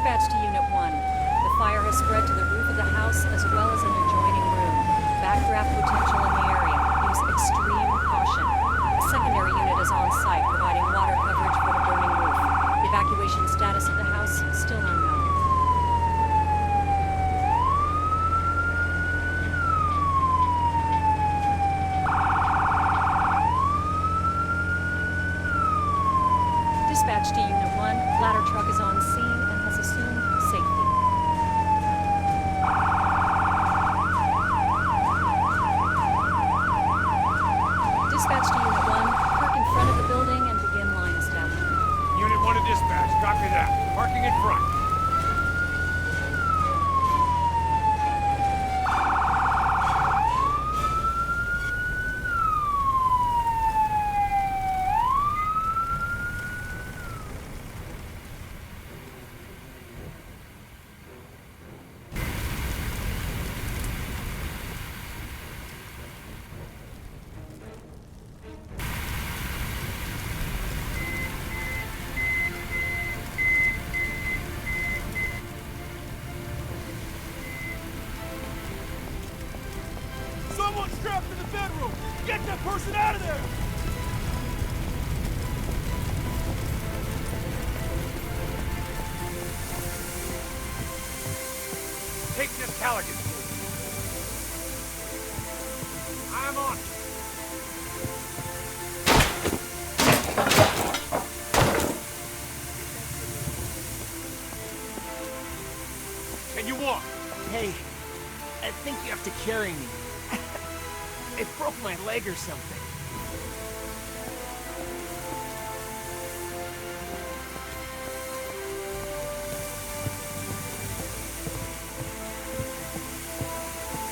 Dispatch to Unit 1. The fire has spread to the roof of the house as well as an adjoining room. Backdraft potential in the area. Use extreme caution. A secondary unit is on site providing water coverage for the burning roof. The evacuation status of the house still unknown. Dispatch to Unit 1. Ladder truck is on scene and has assumed safety. Dispatch to Unit 1. Park in front of the building and begin line establishment. Unit 1 to dispatch. Copy that. Parking in front. Someone's trapped in the bedroom! Get that person out of there! Take this Callaghan. I'm on. Can you walk? Hey, I think you have to carry me. It broke my leg or something.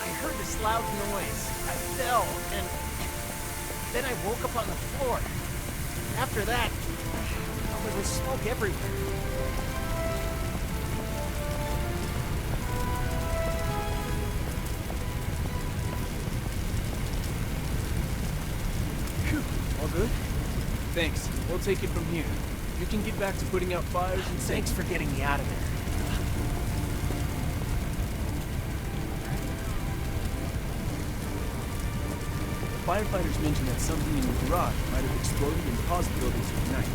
I heard this loud noise. I fell, and then I woke up on the floor. After that, there was smoke everywhere. All good? Thanks. We'll take it from here. You can get back to putting out fires and Thanks for getting me out of there. The firefighters mentioned that something in the garage might have exploded and caused the building to ignite.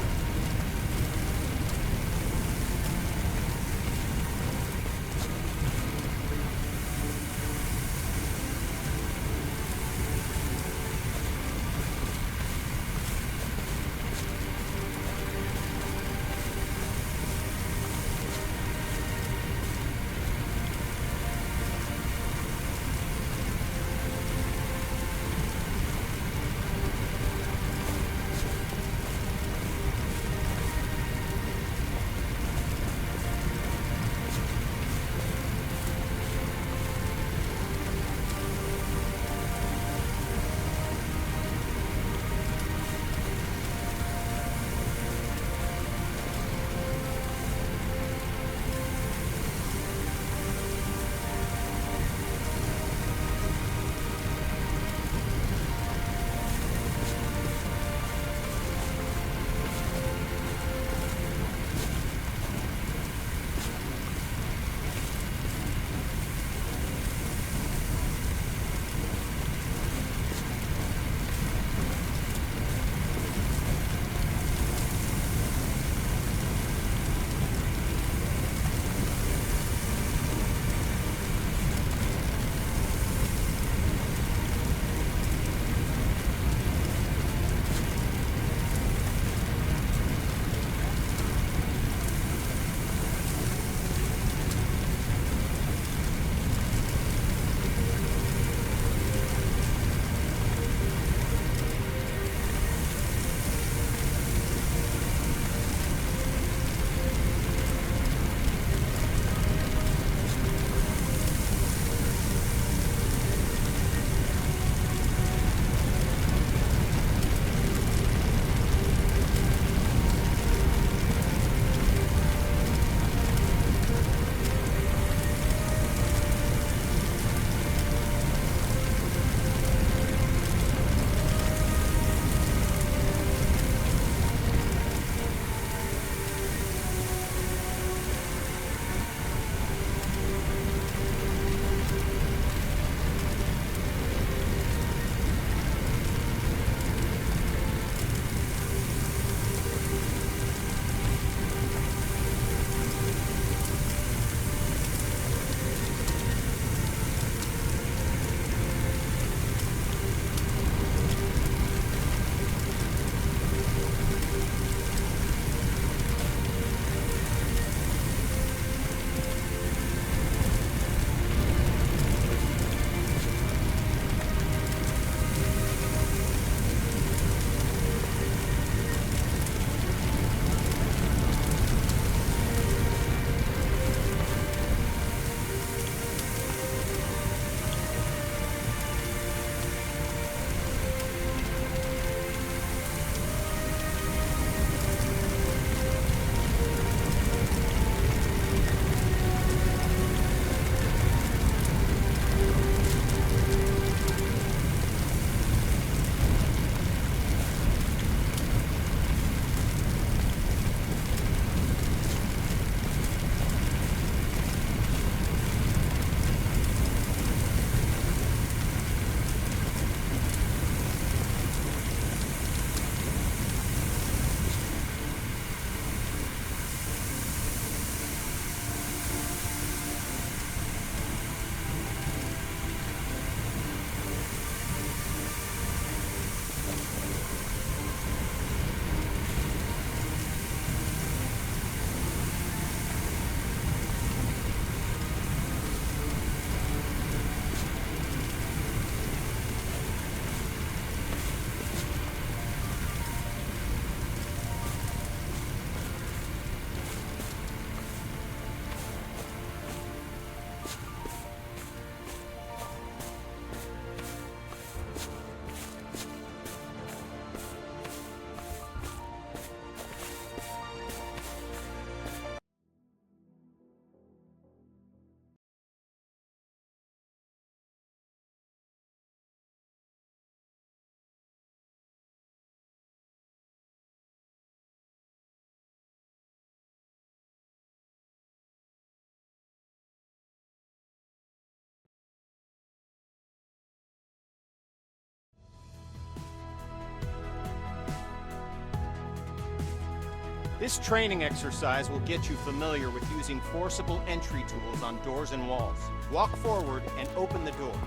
This training exercise will get you familiar with using forcible entry tools on doors and walls. Walk forward and open the door.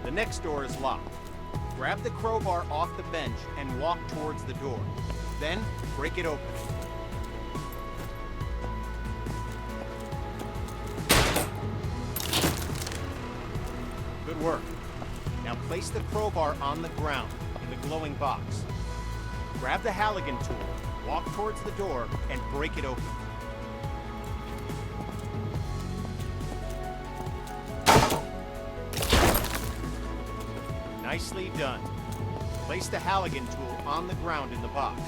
The next door is locked. Grab the crowbar off the bench and walk towards the door. Then, break it open. Good work. Now place the crowbar on the ground in the glowing box. Grab the Halligan tool, walk towards the door, and break it open. Nicely done. Place the Halligan tool on the ground in the box.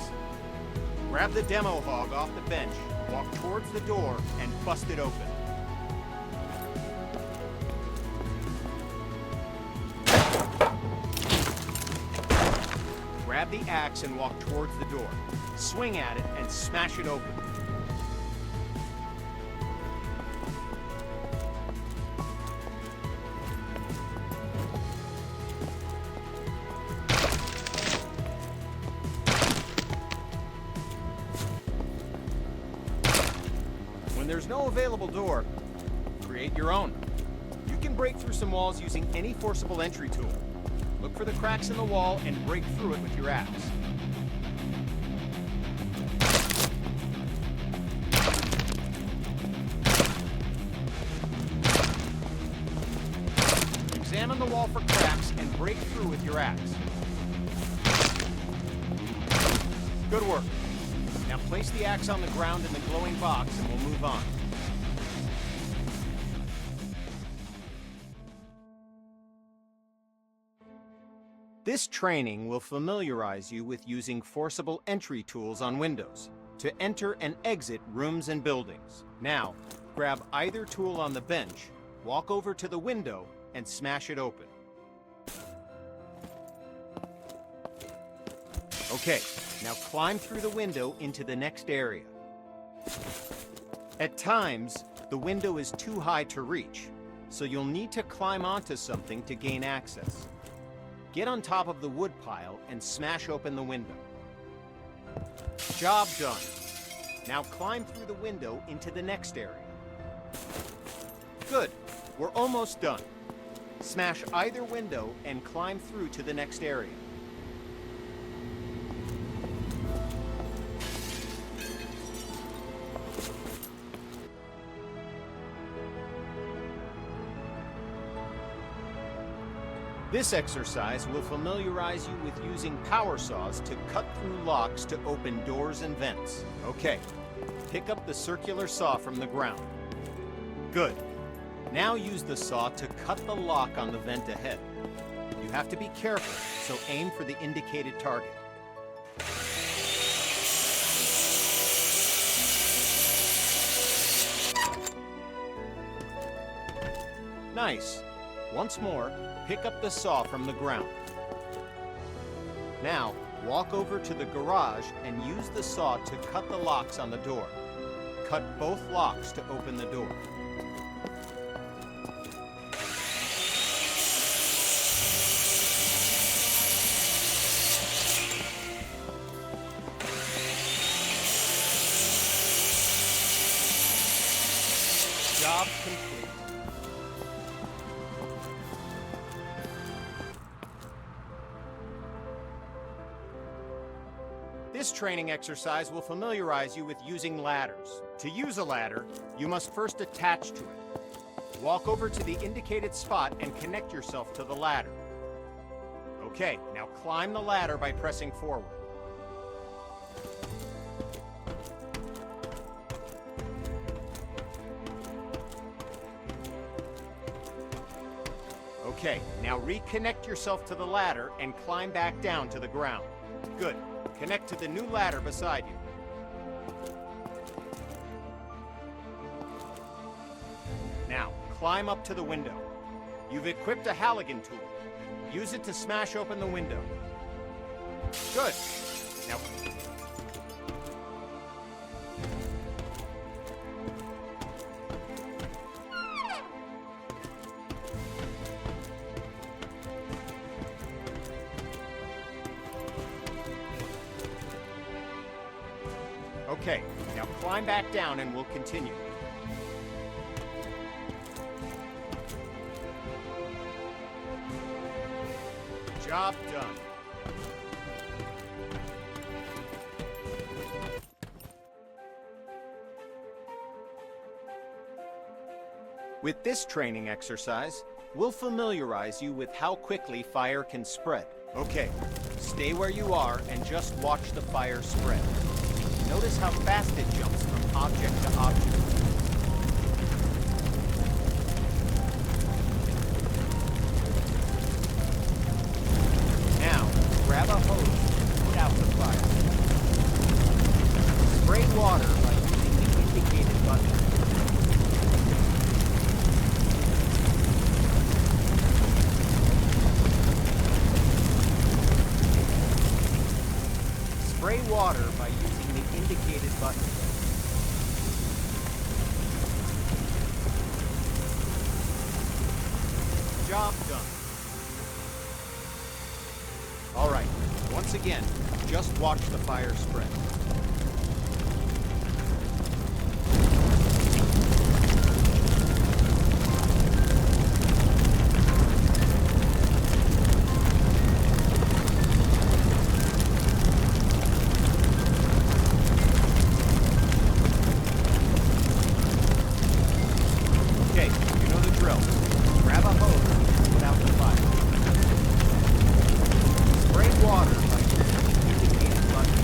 Grab the demo hog off the bench, walk towards the door, and bust it open. Grab the axe and walk towards the door. Swing at it and smash it open. When there's no available door, create your own. You can break through some walls using any forcible entry tool. Look for the cracks in the wall and break through it with your axe. Examine the wall for cracks and break through with your axe. Good work. Now place the axe on the ground in the glowing box and we'll move on. This training will familiarize you with using forcible entry tools on windows to enter and exit rooms and buildings. Now, grab either tool on the bench, walk over to the window, and smash it open. Okay, now climb through the window into the next area. At times, the window is too high to reach, so you'll need to climb onto something to gain access. Get on top of the wood pile and smash open the window. Job done. Now climb through the window into the next area. Good. We're almost done. Smash either window and climb through to the next area. This exercise will familiarize you with using power saws to cut through locks to open doors and vents. Okay, pick up the circular saw from the ground. Good. Now use the saw to cut the lock on the vent ahead. You have to be careful, so aim for the indicated target. Nice. Once more, pick up the saw from the ground. Now, walk over to the garage and use the saw to cut the locks on the door. Cut both locks to open the door. Job complete. This training exercise will familiarize you with using ladders. To use a ladder, you must first attach to it. Walk over to the indicated spot and connect yourself to the ladder. Okay, now climb the ladder by pressing forward. Okay, now reconnect yourself to the ladder and climb back down to the ground. Good. Connect to the new ladder beside you. Now, climb up to the window. You've equipped a Halligan tool. Use it to smash open the window. Good. Now, Okay, now climb back down and we'll continue. Job done. With this training exercise, we'll familiarize you with how quickly fire can spread. Okay, stay where you are and just watch the fire spread. Notice how fast it jumps from object to object. Now, grab a hose and put out the fire. Spray water by using the indicated button. Spray water by using the indicated button. Job done. All right, once again, just watch the fire spread. Okay, you know the drill. Grab a hose and put out the fire. Spray water by using the indicated button.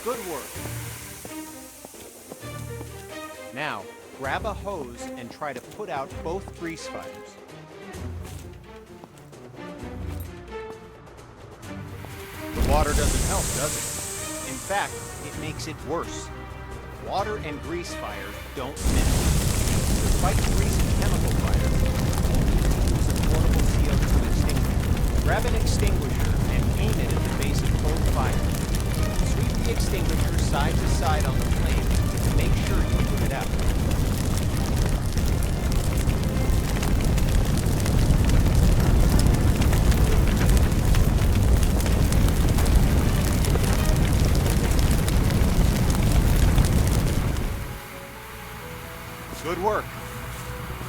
Good work. Now, grab a hose and try to put out both grease fires. The water doesn't help, does it? In fact, it makes it worse. Water and grease fires don't mix. To fight grease and chemical fires, you'll need to use a portable CO2 extinguisher. Grab an extinguisher and aim it at the base of both fires. Sweep the extinguisher side to side on the flame to make sure you put it out. Good work.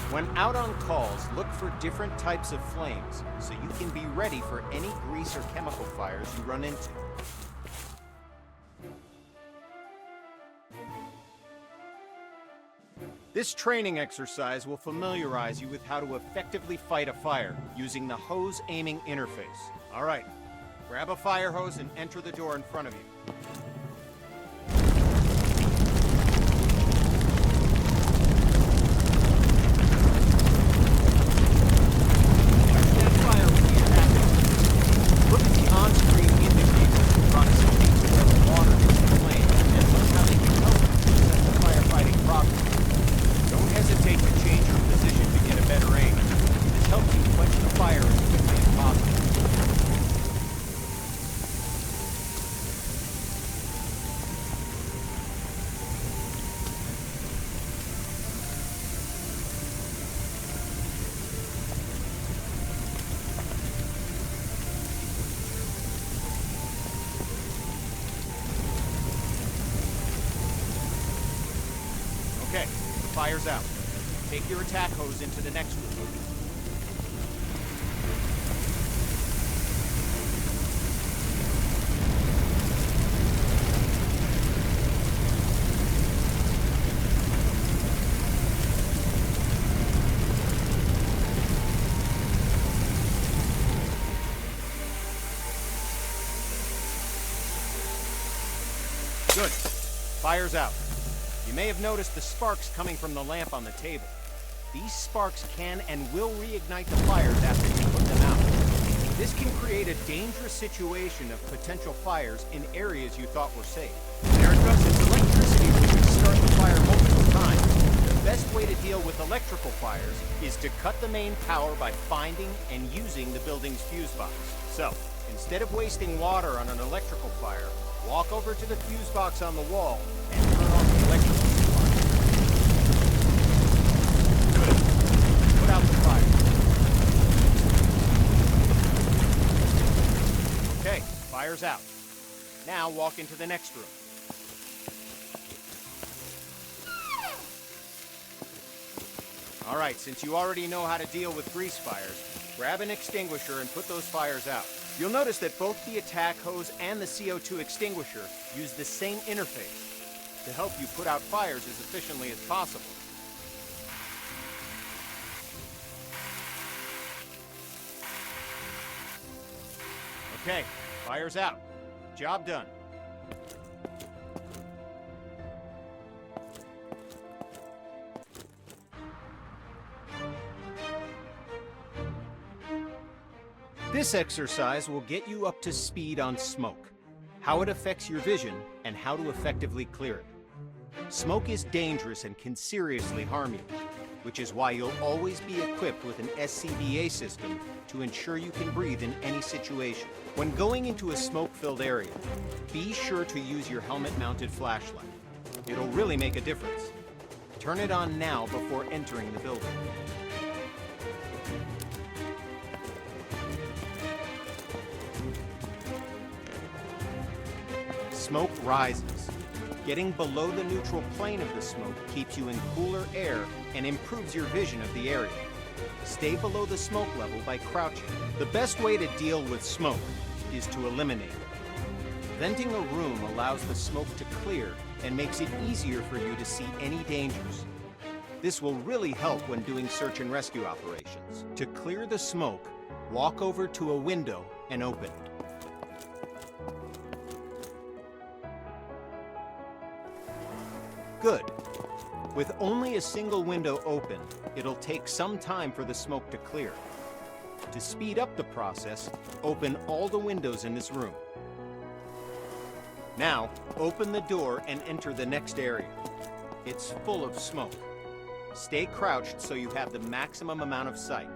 When out on calls, look for different types of flames so you can be ready for any grease or chemical fires you run into. This training exercise will familiarize you with how to effectively fight a fire using the hose aiming interface. All right, grab a fire hose and enter the door in front of you. Look at the on-screen indicators Chronos indicates where the water is in flame and learn how they can help you to set the firefighting properly. Don't hesitate to change your position to get a better aim. This helps you quench the fire as quickly as possible. Okay, the fire's out. Take your attack hose into the next room. Good. Fire's out. You may have noticed the sparks coming from the lamp on the table. These sparks can and will reignite the fires after you put them out. This can create a dangerous situation of potential fires in areas you thought were safe. Erica, since electricity will start the fire multiple times, the best way to deal with electrical fires is to cut the main power by finding and using the building's fuse box. So, instead of wasting water on an electrical fire, walk over to the fuse box on the wall and turn off the electrical supply. Good. Put out the fire. Okay, fire's out. Now walk into the next room. All right, since you already know how to deal with grease fires, grab an extinguisher and put those fires out. You'll notice that both the attack hose and the CO2 extinguisher use the same interface to help you put out fires as efficiently as possible. Okay, fire's out. Job done. This exercise will get you up to speed on smoke, how it affects your vision, and how to effectively clear it. Smoke is dangerous and can seriously harm you, which is why you'll always be equipped with an SCBA system to ensure you can breathe in any situation. When going into a smoke-filled area, be sure to use your helmet-mounted flashlight. It'll really make a difference. Turn it on now before entering the building. Smoke rises. Getting below the neutral plane of the smoke keeps you in cooler air and improves your vision of the area. Stay below the smoke level by crouching. The best way to deal with smoke is to eliminate it. Venting a room allows the smoke to clear and makes it easier for you to see any dangers. This will really help when doing search and rescue operations. To clear the smoke, walk over to a window and open it. Good. With only a single window open, it'll take some time for the smoke to clear. To speed up the process, open all the windows in this room. Now, open the door and enter the next area. It's full of smoke. Stay crouched so you have the maximum amount of sight.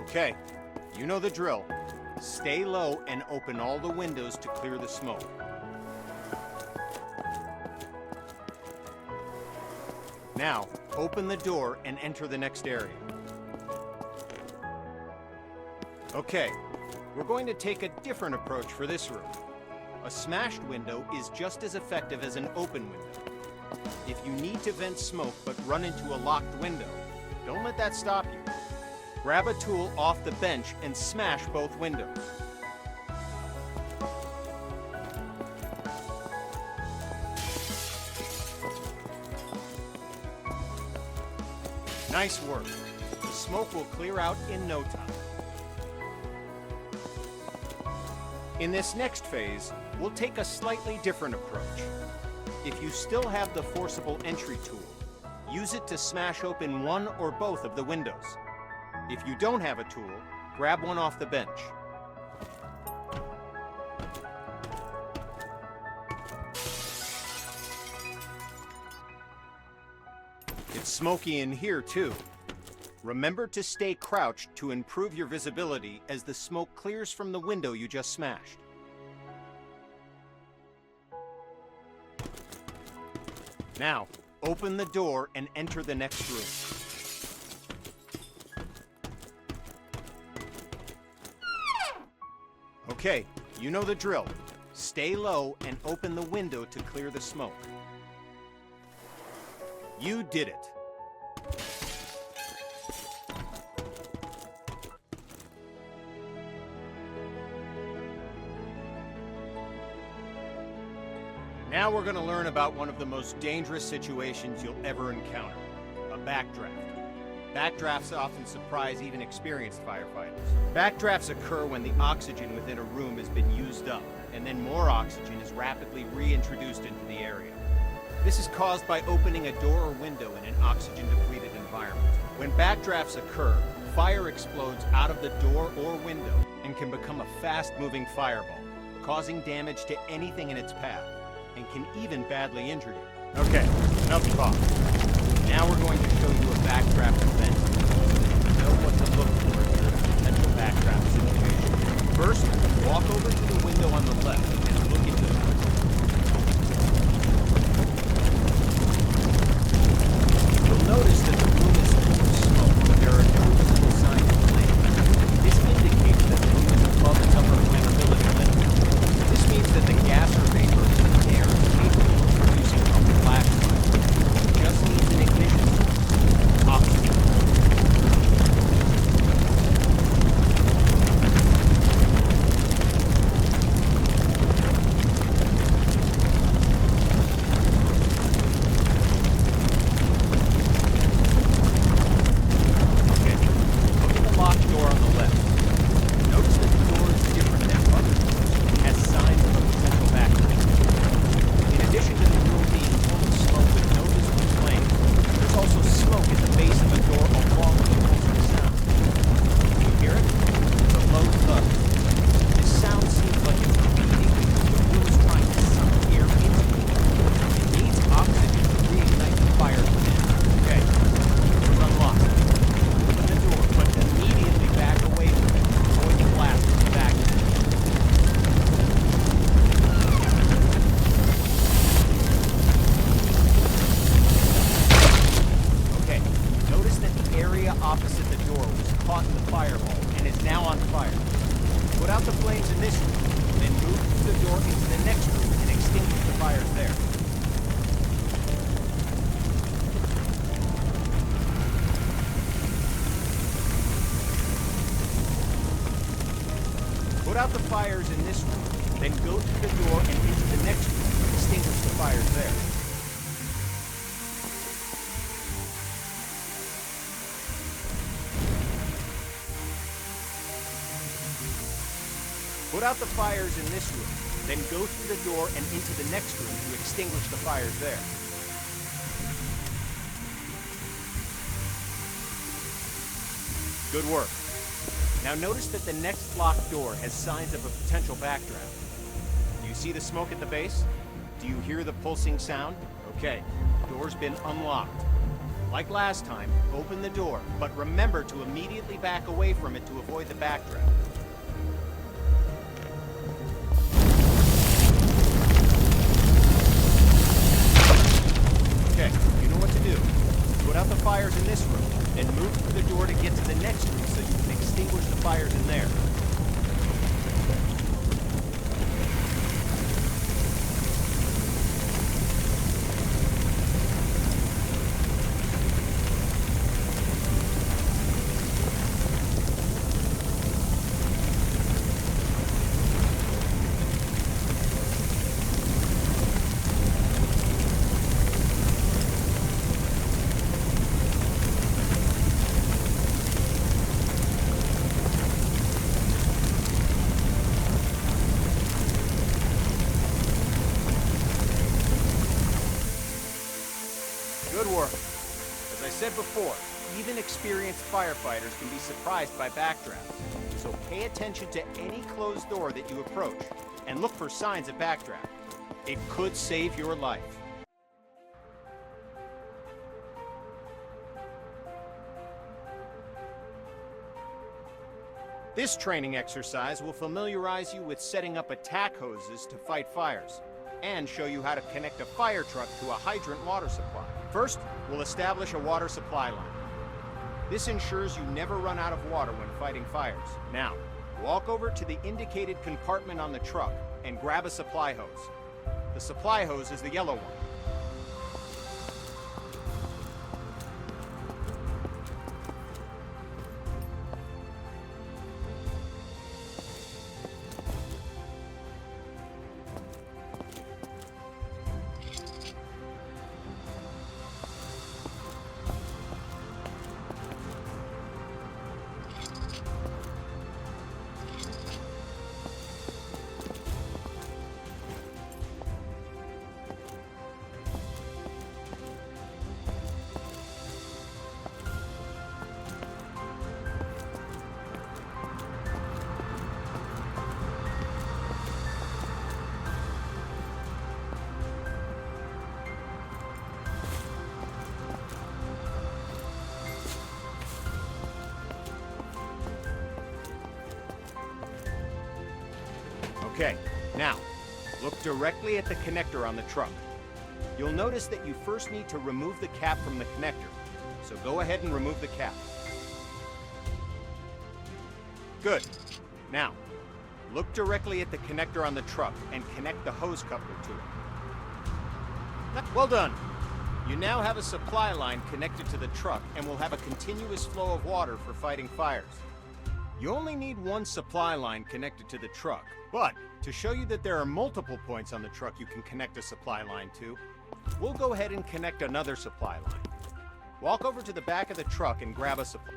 Okay, you know the drill. Stay low and open all the windows to clear the smoke. Now, open the door and enter the next area. Okay, we're going to take a different approach for this room. A smashed window is just as effective as an open window. If you need to vent smoke but run into a locked window, don't let that stop you. Grab a tool off the bench and smash both windows. Nice work. The smoke will clear out in no time. In this next phase, we'll take a slightly different approach. If you still have the forcible entry tool, use it to smash open one or both of the windows. If you don't have a tool, grab one off the bench. It's smoky in here, too. Remember to stay crouched to improve your visibility as the smoke clears from the window you just smashed. Now, open the door and enter the next room. Okay, you know the drill. Stay low and open the window to clear the smoke. You did it. Now we're going to learn about one of the most dangerous situations you'll ever encounter, a backdraft. Backdrafts often surprise even experienced firefighters. Backdrafts occur when the oxygen within a room has been used up, and then more oxygen is rapidly reintroduced into the area. This is caused by opening a door or window in an oxygen-depleted environment. When backdrafts occur, fire explodes out of the door or window and can become a fast-moving fireball, causing damage to anything in its path, and can even badly injure you. Okay, enough talk. Now we're going to show you a backdraft event. Know what to look for if you're in a potential backdraft situation. First, walk over to the window on the left and look into the window. You'll notice that the room is full of smoke, but there are no visible signs of flame. This indicates that the room is above its upper flammability limit. This means that the gas or vapor in the air is capable of producing a flash fire. It just needs an ignition source, oxygen. Opposite the door was caught in the fireball and is now on fire. Put out the flames in this room, then move through the door into the next room and extinguish the fires there. Put out the fires in this room, then go through the door and into the next room and extinguish the fires there. Put out the fires in this room, then go through the door and into the next room to extinguish the fires there. Good work. Now notice that the next locked door has signs of a potential backdraft. Do you see the smoke at the base? Do you hear the pulsing sound? Okay, the door's been unlocked. Like last time, open the door, but remember to immediately back away from it to avoid the backdraft. Okay, you know what to do. Put out the fires in this room, then move through the door to get to the next room so you can extinguish the fires in there. Good work. As I said before, even experienced firefighters can be surprised by backdrafts. So pay attention to any closed door that you approach, and look for signs of backdraft. It could save your life. This training exercise will familiarize you with setting up attack hoses to fight fires, and show you how to connect a fire truck to a hydrant water supply. First, we'll establish a water supply line. This ensures you never run out of water when fighting fires. Now, walk over to the indicated compartment on the truck and grab a supply hose. The supply hose is the yellow one. Okay, now, look directly at the connector on the truck. You'll notice that you first need to remove the cap from the connector, so go ahead and remove the cap. Good. Now, look directly at the connector on the truck and connect the hose coupler to it. Well done. You now have a supply line connected to the truck and will have a continuous flow of water for fighting fires. You only need one supply line connected to the truck, but to show you that there are multiple points on the truck you can connect a supply line to, we'll go ahead and connect another supply line. Walk over to the back of the truck and grab a supply.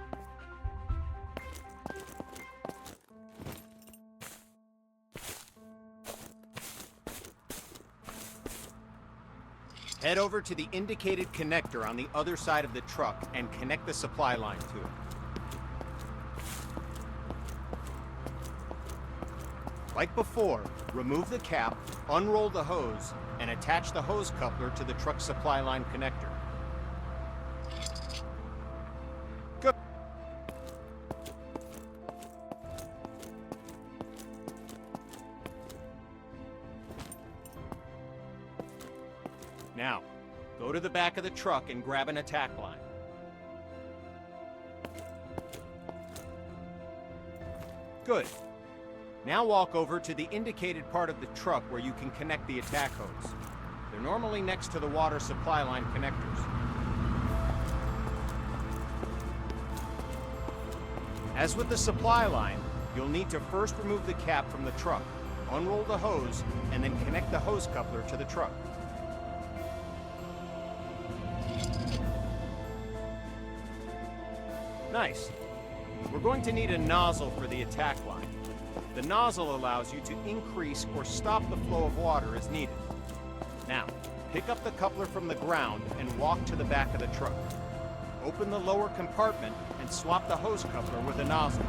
Head over to the indicated connector on the other side of the truck and connect the supply line to it. Like before, remove the cap, unroll the hose, and attach the hose coupler to the truck supply line connector. Good. Now, go to the back of the truck and grab an attack line. Good. Now walk over to the indicated part of the truck where you can connect the attack hose. They're normally next to the water supply line connectors. As with the supply line, you'll need to first remove the cap from the truck, unroll the hose, and then connect the hose coupler to the truck. Nice. We're going to need a nozzle for the attack line. The nozzle allows you to increase or stop the flow of water as needed. Now, pick up the coupler from the ground and walk to the back of the truck. Open the lower compartment and swap the hose coupler with a nozzle.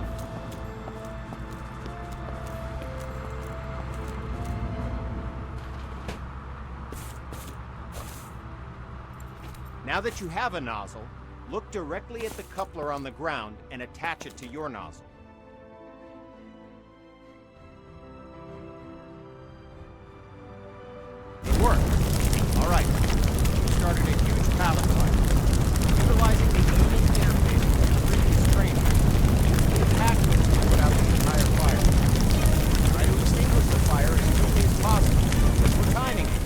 Now that you have a nozzle, look directly at the coupler on the ground and attach it to your nozzle. It worked. All right. You started a huge pallet fire. Utilizing the unique interface from the previous training, the attack was to put out the entire fire. Try to extinguish the fire as quickly as possible, because we're timing it.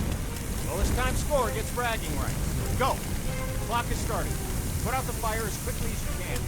Lowest time score gets bragging rights. Go. The clock is starting. Put out the fire as quickly as you can.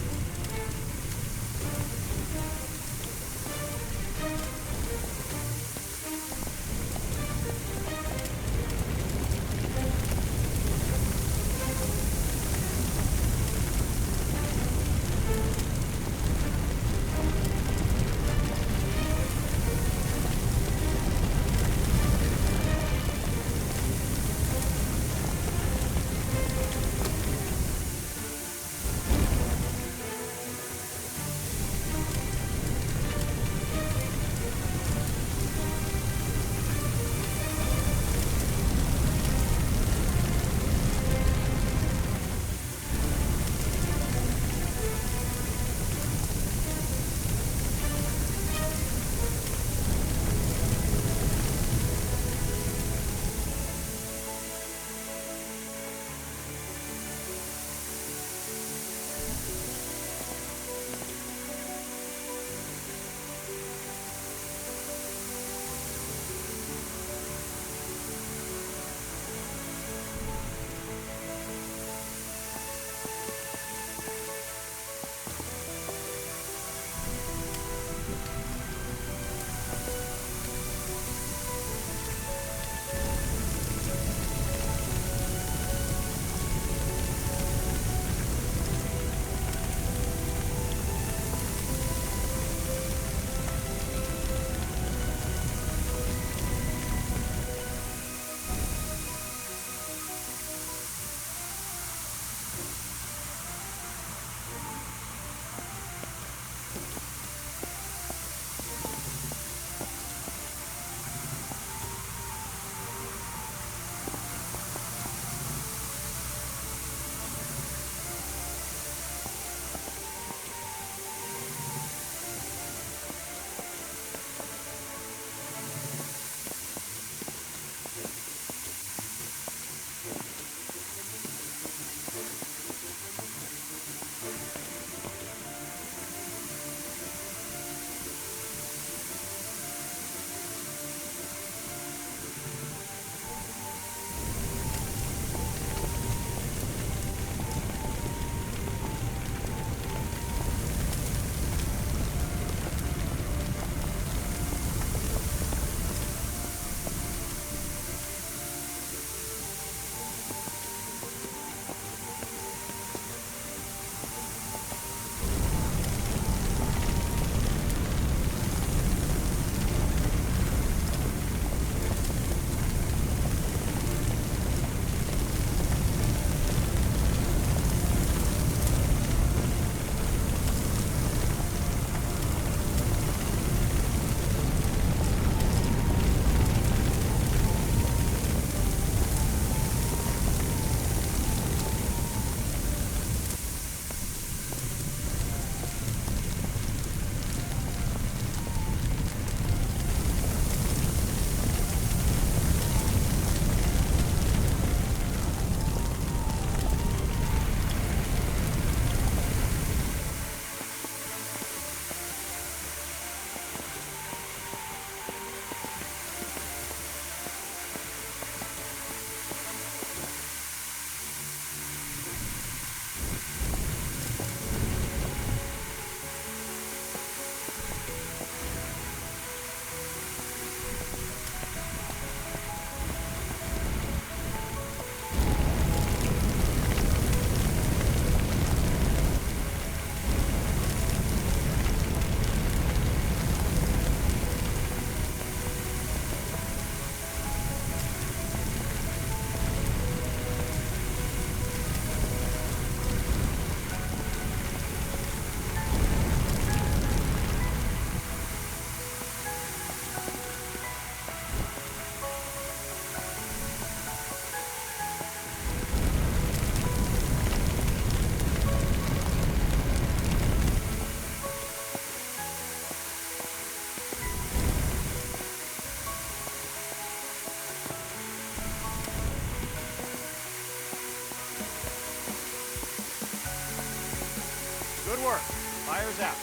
Good work. Fire's out.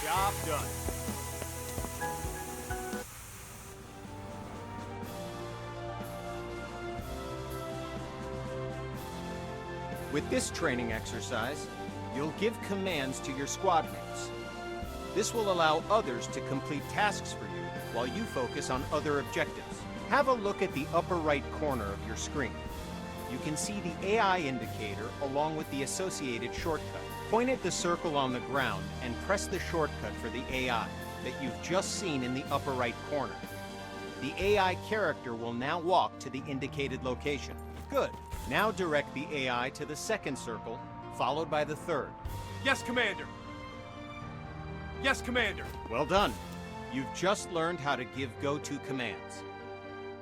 Job done. With this training exercise, you'll give commands to your squad mates. This will allow others to complete tasks for you while you focus on other objectives. Have a look at the upper right corner of your screen. You can see the AI indicator along with the associated shortcut. Point at the circle on the ground and press the shortcut for the AI that you've just seen in the upper right corner. The AI character will now walk to the indicated location. Good. Now direct the AI to the second circle, followed by the third. Yes, Commander. Yes, Commander. Well done. You've just learned how to give go-to commands.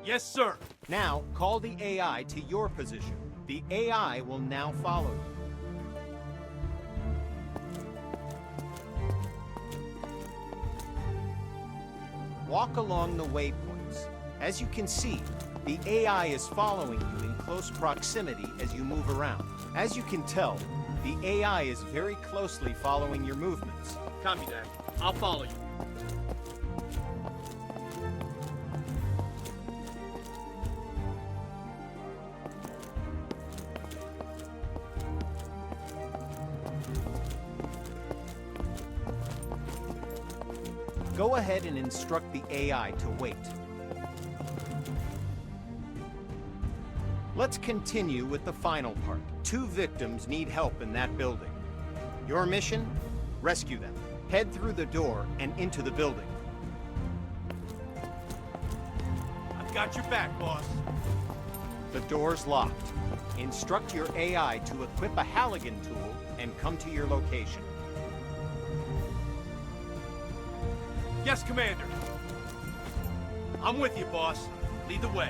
Yes, sir. Now, call the AI to your position. The AI will now follow you. Walk along the waypoints. As you can see, the AI is following you in close proximity as you move around. As you can tell, the AI is very closely following your movements. Copy that. I'll follow you. Go ahead and instruct the AI to wait. Let's continue with the final part. 2 victims need help in that building. Your mission? Rescue them. Head through the door and into the building. I've got your back, boss. The door's locked. Instruct your AI to equip a Halligan tool and come to your location. Yes, Commander. I'm with you, boss. Lead the way.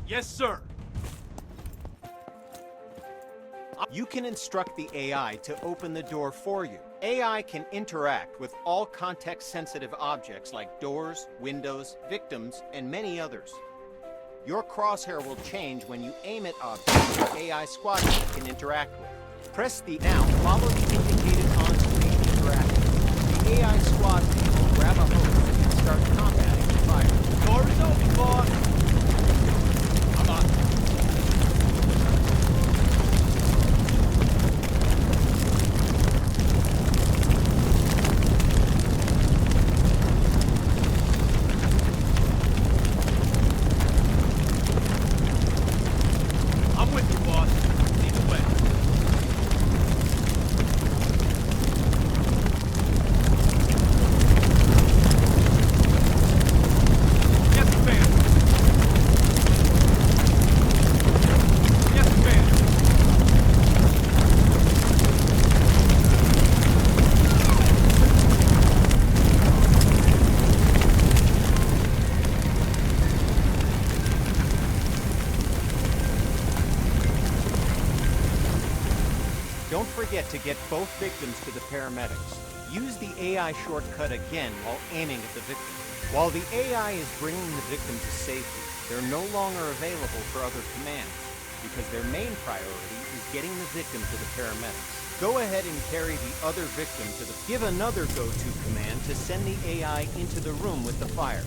Yes, sir. You can instruct the AI to open the door for you. AI can interact with all context-sensitive objects like doors, windows, victims, and many others. Your crosshair will change when you aim at objects your AI squad mate can interact with. Press the now, follow the indicated on-screen interaction. The AI squad mate will grab a hose and start combating the fire. Door is open, boss. I'm on. I'm with you, boss. Lead the way. Yes, Commander. Yes, Commander. Don't forget to get both victims to the paramedics. Use the AI shortcut again while aiming at the victim. While the AI is bringing the victim to safety, they're no longer available for other commands, because their main priority is getting the victim to the paramedics. Go ahead and carry the other victim to the... Give another go-to command to send the AI into the room with the fire.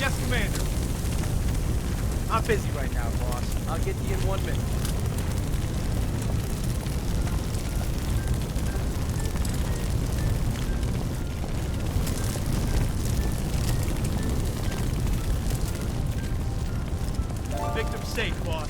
Yes, Commander. I'm busy right now, boss. I'll get you in 1 minute. Victim safe, boss.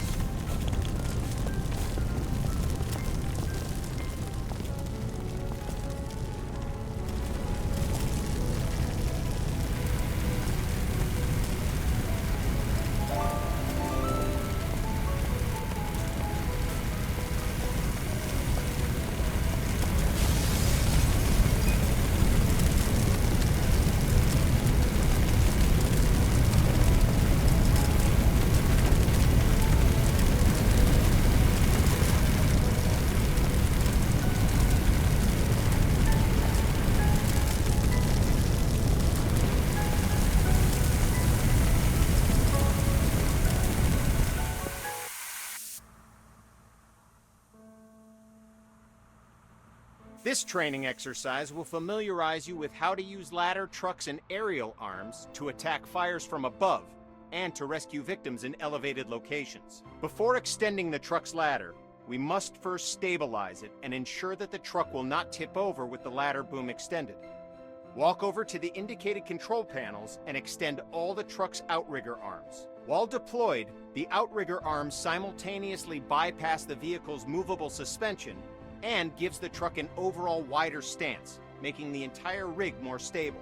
This training exercise will familiarize you with how to use ladder trucks and aerial arms to attack fires from above and to rescue victims in elevated locations. Before extending the truck's ladder, we must first stabilize it and ensure that the truck will not tip over with the ladder boom extended. Walk over to the indicated control panels and extend all the truck's outrigger arms. While deployed, the outrigger arms simultaneously bypass the vehicle's movable suspension and gives the truck an overall wider stance, making the entire rig more stable.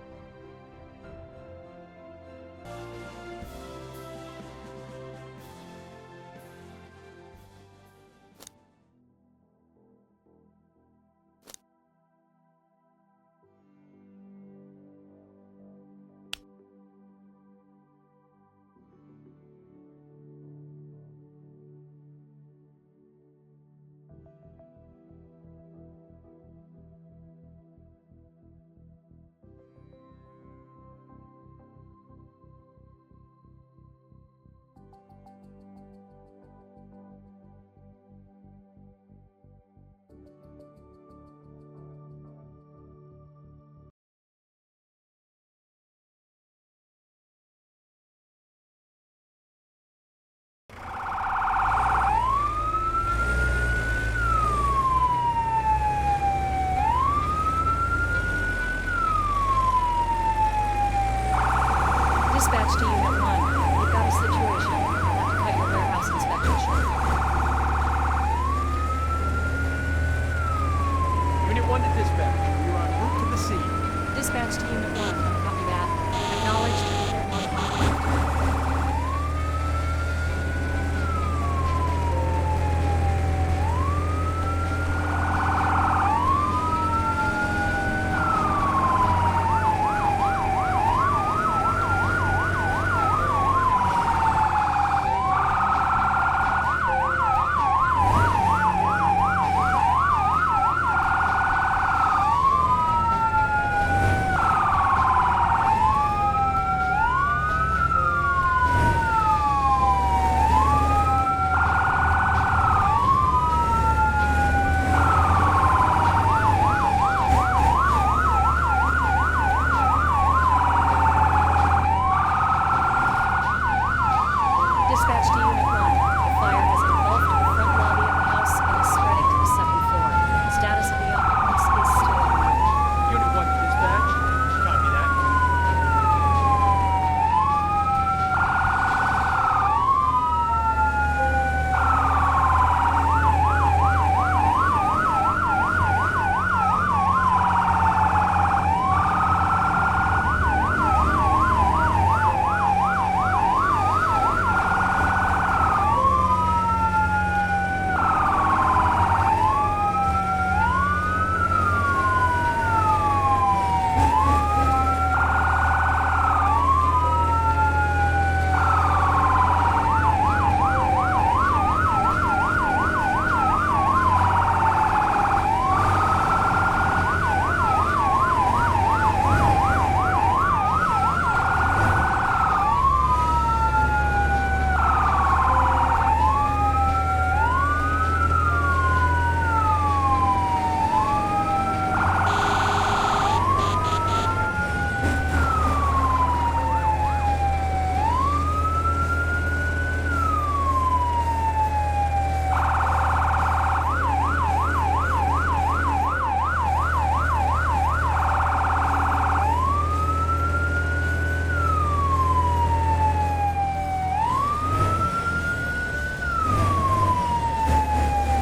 Dispatch to Unit 1. We've got a situation. You'll have to cut your warehouse inspection short. Unit 1 to dispatch. We are en route to the scene. Dispatch to Unit 1. Copy that. Acknowledged. Unit 1 copy. Dispatch to Unit 1. The fire has engulfed the front lobby of the house and is spreading to the second floor. The status of the occupants is still unknown. Unit 1 to dispatch. Copy that.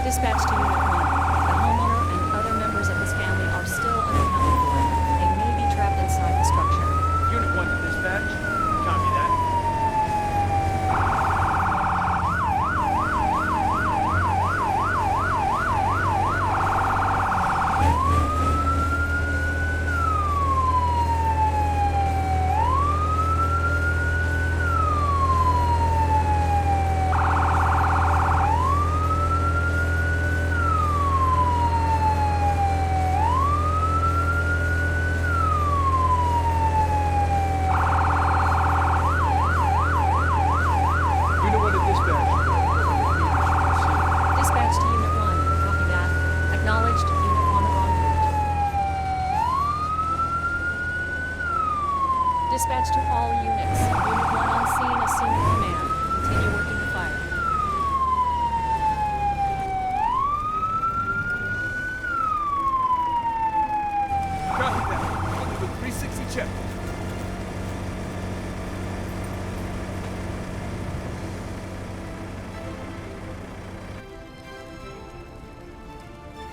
Dispatch to Unit 1. The homeowner and other members of his family are still unaccounted for. They may be trapped inside the structure. Unit 1 to dispatch. Copy that.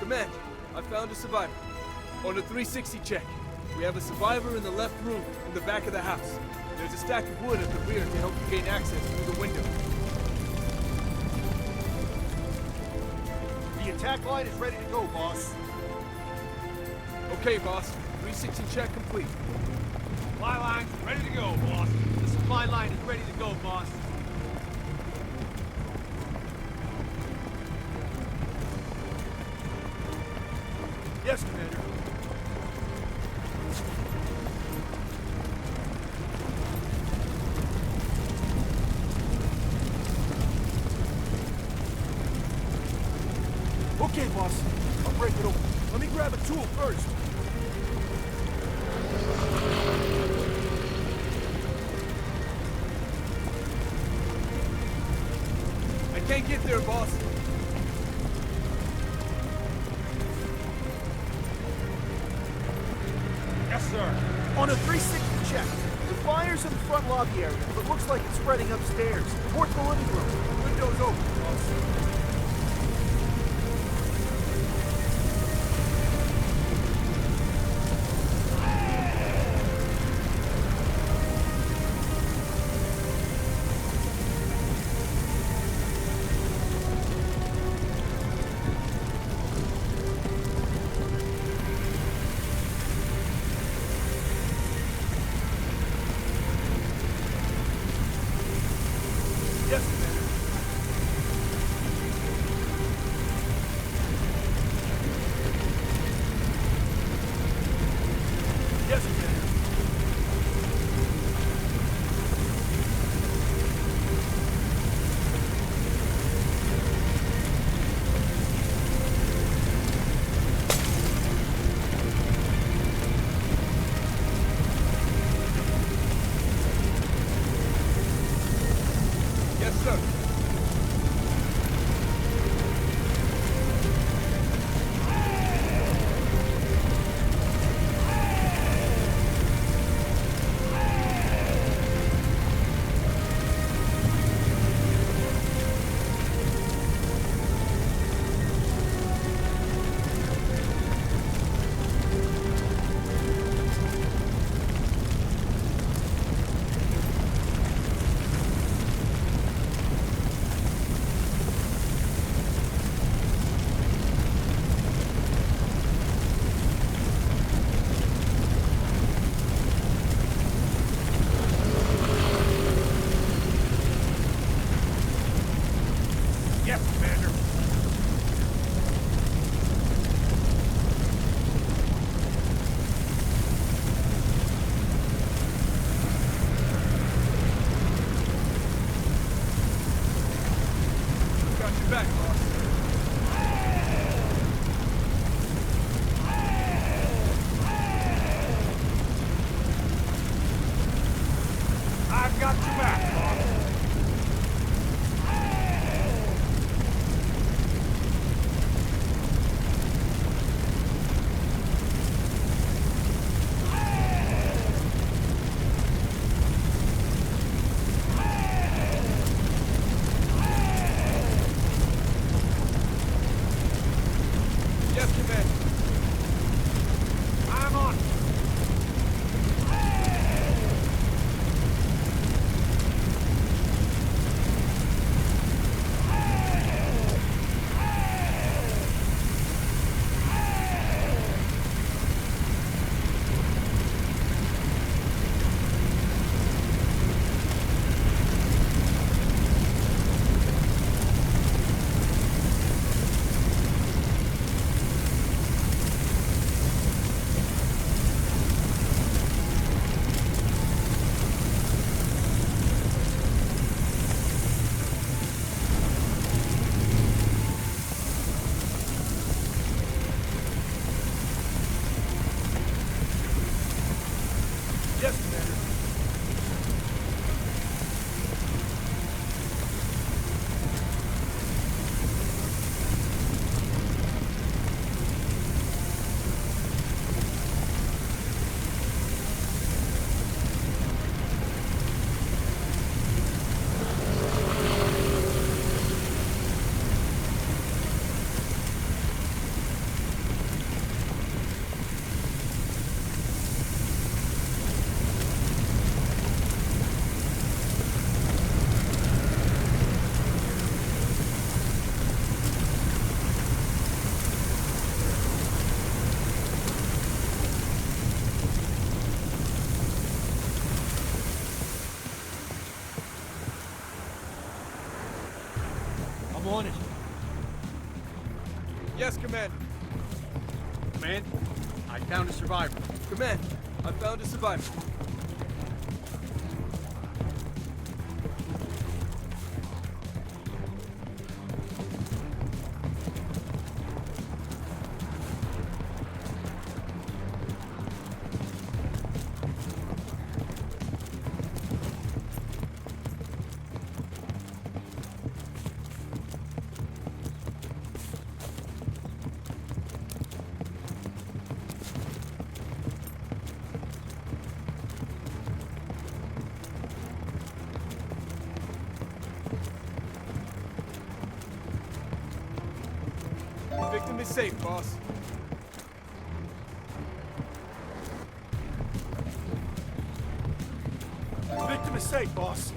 Command, I found a survivor. On a 360 check, we have a survivor in the left room in the back of the house. There's a stack of wood at the rear to help you gain access through the window. The attack line is ready to go, boss. Okay, boss. 360 check complete. Supply line's ready to go, boss. The supply line is ready to go, boss. Yes, Commander. Okay, boss. I'll break it open. Let me grab a tool first. I can't get there, boss. Yes, sir. On a 360 check, the fire's in the front lobby area, but looks like it's spreading upstairs, towards the living room. Window's open, boss. Yes, Commander. Yes, Commander. Yes, sir. Yes, Commander. Got your back, boss. I've got your back, boss. Yes, Command. Command, I found a survivor. Command, I found a survivor. The victim is safe, boss. The victim is safe, boss.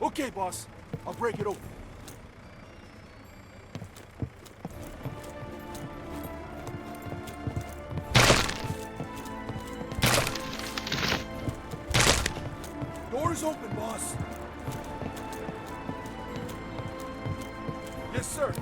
Okay, boss. I'll break it open. Door's open, boss. Yes, sir.